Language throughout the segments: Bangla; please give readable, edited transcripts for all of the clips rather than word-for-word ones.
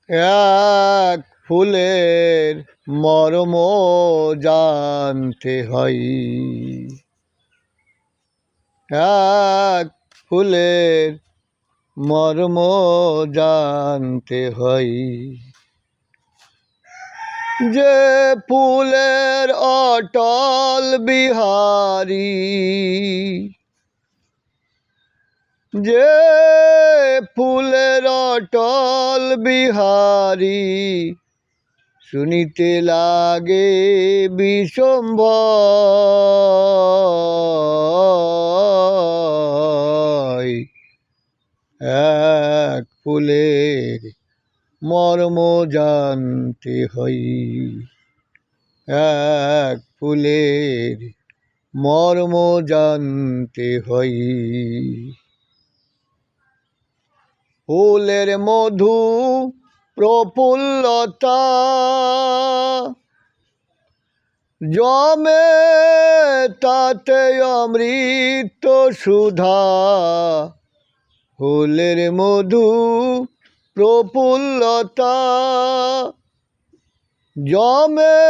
এক ফুলের মর্ম জানতে হয়, এক ফুলের মর্ম জানতে হয়। যে ফুলের অটল বিহারী, যে ফুলের অটল বিহারী, শুনিতে লাগে বিষম্ভয়। এক ফুলের মর্ম জানতে হয়, এক ফুলের মর্ম জানতে হয়। ফুলের মধু প্রফুল্লতা জমে তাতে অমৃত সুধা, ফুলের মধু প্রফুল্লতা জমে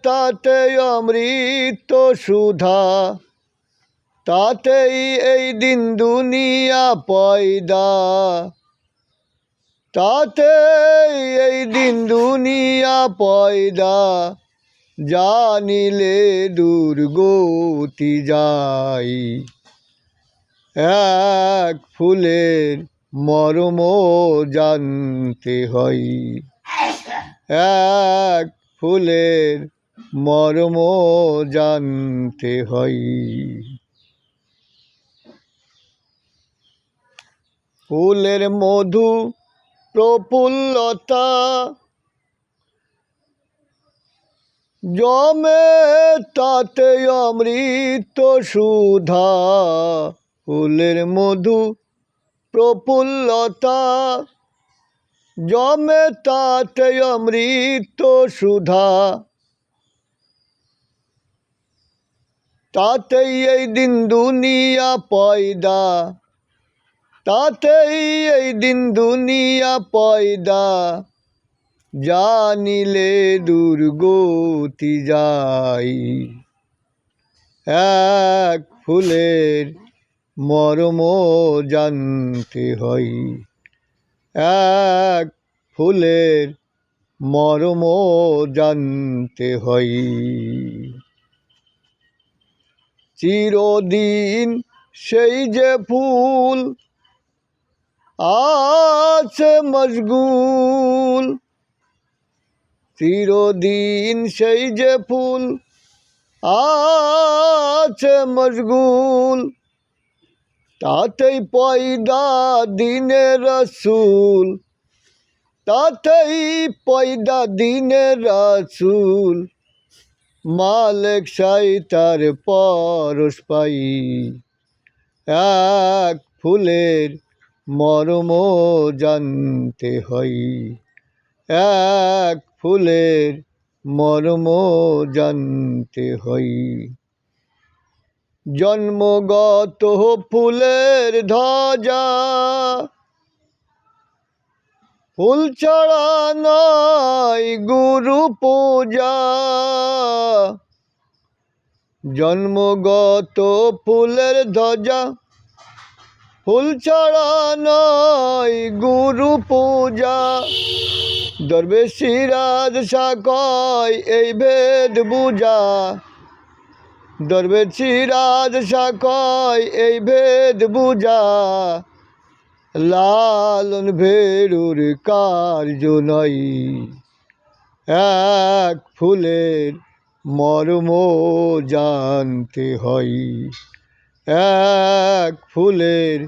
তাতে অমৃত সুধা, তাতেই এই দিন দুনিয়া পয়দা, তাতেই এই দিন দুনিয়া পয়দা, জানিলে দুর্গতি যায়। এক ফুলের মর্ম জানতে হয়, এক ফুলের মর্ম জানতে হয়। ফুলের মধু প্রফুল্লতা জমে তাতে অমৃত সুধা, ফুলের মধু প্রফুল্লতা জমে তাতে অমৃত সুধা, তাতেই এই দিন দুনিয়া পয়দা, তাতেই এই দিন দুনিয়া পয়দা, জানিলে দুর্গতি যায়। এক ফুলের মর্ম জানতে হয়, এক ফুলের মর্ম জানতে হয়। চিরদিন সেই যে ফুল আছে মশগুল, চিরদিন সেই যে ফুল আছে মশগুল, তাতেই পয়দা দিনে রসুল, তাতেই পয়দা দিনে রসুল, মালিক সাই তার পরশ পাই। এক ফুলের মর্ম জানতে হয়, এক ফুলের মর্ম জানতে হয়। জন্মগত ফুলের ধ্বজা ফুল ছাড়া নয় গুরু পূজা, জন্মগত ফুলের ধ্বজা ফুল ছাড়া নয় গুরু পূজা, দরবেশিরাজ সাকয় এই ভেদ বুঝা, দরবেশিরাজ সাকয় এই ভেদ বুঝা, লালন ভেরুর কার্য নয়। এক ফুলের মর্ম জানতে হয়, এক ফুলের